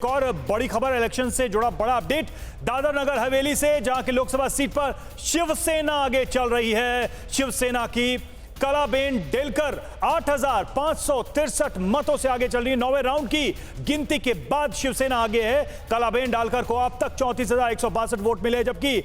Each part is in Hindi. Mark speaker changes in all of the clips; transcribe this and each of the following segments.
Speaker 1: और बड़ी खबर इलेक्शन से जुड़ा बड़ा अपडेट दादर नगर हवेली से, जहां की लोकसभा सीट पर शिवसेना आगे चल रही है। शिवसेना की कलाबेन डेलकर 8,563 मतों से आगे चल रही है। 9वें राउंड की गिनती के बाद शिवसेना आगे है। कलाबेन डालकर को अब तक 34,162 वोट मिले, जबकि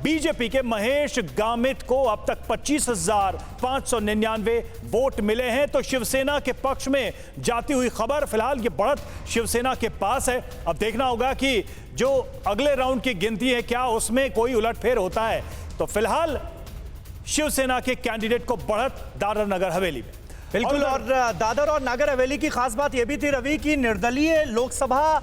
Speaker 1: बीजेपी के महेश गामित को अब तक 25,599 वोट मिले हैं। तो शिवसेना के पक्ष में जाती हुई खबर, फिलहाल ये बढ़त शिवसेना के पास है। अब देखना होगा कि जो अगले राउंड की गिनती है क्या उसमें कोई उलटफेर होता है। तो फिलहाल शिवसेना के कैंडिडेट को बढ़त दादर नगर हवेली में।
Speaker 2: बिल्कुल, और दादर और नगर हवेली की खास बात यह भी थी रवि कि निर्दलीय लोकसभा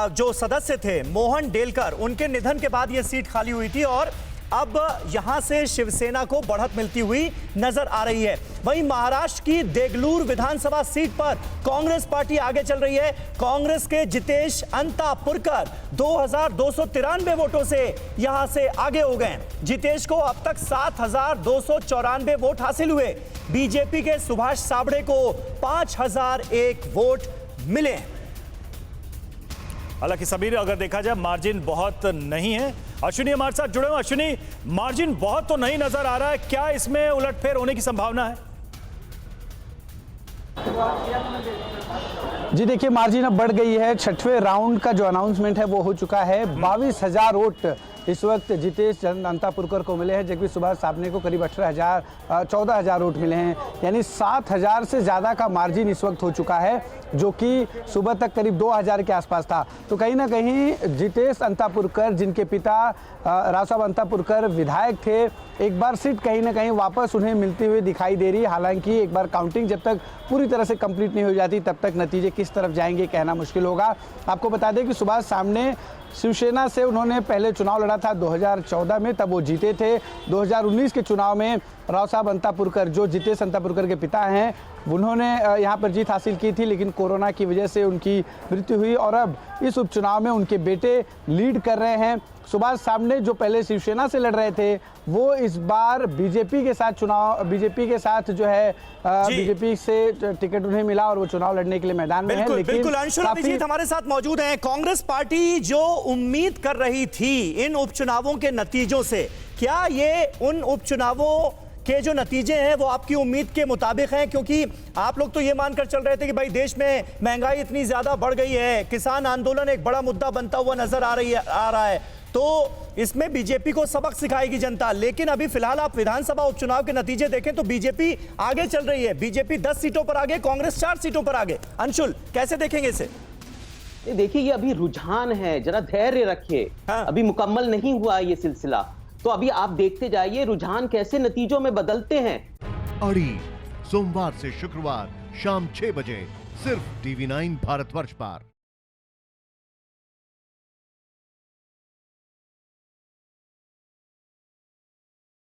Speaker 2: जो सदस्य थे मोहन डेलकर, उनके निधन के बाद यह सीट खाली हुई थी और अब यहां से शिवसेना को बढ़त मिलती हुई नजर आ रही है। वहीं महाराष्ट्र की देगलूर विधानसभा सीट पर कांग्रेस पार्टी आगे चल रही है। कांग्रेस के जितेश अंतापुरकर 2,293 वोटों से यहां से आगे हो गए। जितेश को अब तक 7,294 वोट हासिल हुए। बीजेपी के सुभाष साबड़े को 5,001 वोट मिले।
Speaker 1: हालांकि सबीर, अगर देखा जाए मार्जिन बहुत नहीं है। अश्विनी हमारे साथ जुड़े हुए। अश्विनी, मार्जिन बहुत तो नहीं नजर आ रहा है, क्या इसमें उलटफेर होने की संभावना है?
Speaker 3: जी देखिए, मार्जिन अब बढ़ गई है। 6वें राउंड का जो अनाउंसमेंट है वो हो चुका है। 22,000 वोट इस वक्त जितेश अंतापुरकर को मिले हैं, जबकि सुभाष साबणे को करीब 14,000 वोट मिले हैं। यानी 7,000 से ज़्यादा का मार्जिन इस वक्त हो चुका है, जो कि सुबह तक करीब 2,000 के आसपास था। तो कहीं ना कहीं जितेश अंतापुरकर, जिनके पिता राव साहब अंतापुरकर विधायक थे, एक बार सीट कहीं ना कहीं वापस उन्हें मिलती हुई दिखाई दे रही है। हालांकि एक बार काउंटिंग जब तक पूरी तरह से कंप्लीट नहीं हो जाती तब तक नतीजे किस तरफ जाएंगे कहना मुश्किल होगा। आपको बता दें कि सुभाष सामने शिवसेना से उन्होंने पहले चुनाव लड़ा था 2014 में, तब वो जीते थे। 2019 के चुनाव में राव साहब अंतापुरकर, जो जितेश अंतापुरकर के पिता हैं, उन्होंने यहाँ पर जीत हासिल की थी, लेकिन कोरोना की वजह से उनकी मृत्यु हुई और अब इस उपचुनाव में उनके बेटे लीड कर रहे हैं। सुभाष सामने जो पहले शिवसेना से लड़ रहे थे, वो इस बार बीजेपी के साथ जो है बीजेपी से टिकट उन्हें मिला और वो चुनाव लड़ने के लिए मैदान में है। लेकिन
Speaker 2: बिल्कुल अंशुल अभिजीत हमारे साथ मौजूद हैं। कांग्रेस पार्टी जो उम्मीद कर रही थी इन उपचुनावों के नतीजों से, क्या ये उन उपचुनावों के जो नतीजे हैं वो आपकी उम्मीद के मुताबिक हैं? क्योंकि आप लोग तो ये मानकर चल रहे थे कि भाई देश में महंगाई इतनी ज्यादा बढ़ गई है, किसान आंदोलन एक बड़ा मुद्दा बनता हुआ नजर आ रहा है, तो इसमें बीजेपी को सबक सिखाएगी जनता। लेकिन अभी फिलहाल आप विधानसभा उपचुनाव के नतीजे देखें तो बीजेपी आगे चल रही है। बीजेपी 10 सीटों पर आगे, कांग्रेस 4 सीटों पर आगे। अंशुल, कैसे देखेंगे इसे?
Speaker 4: देखिए, ये अभी रुझान है, जरा धैर्य रखिए।
Speaker 2: हाँ।
Speaker 4: अभी मुकम्मल नहीं हुआ ये सिलसिला, तो अभी आप देखते जाइए रुझान कैसे नतीजों में बदलते हैं।
Speaker 5: अड़ी सोमवार से शुक्रवार शाम 6 बजे सिर्फ TV9 भारतवर्ष पर।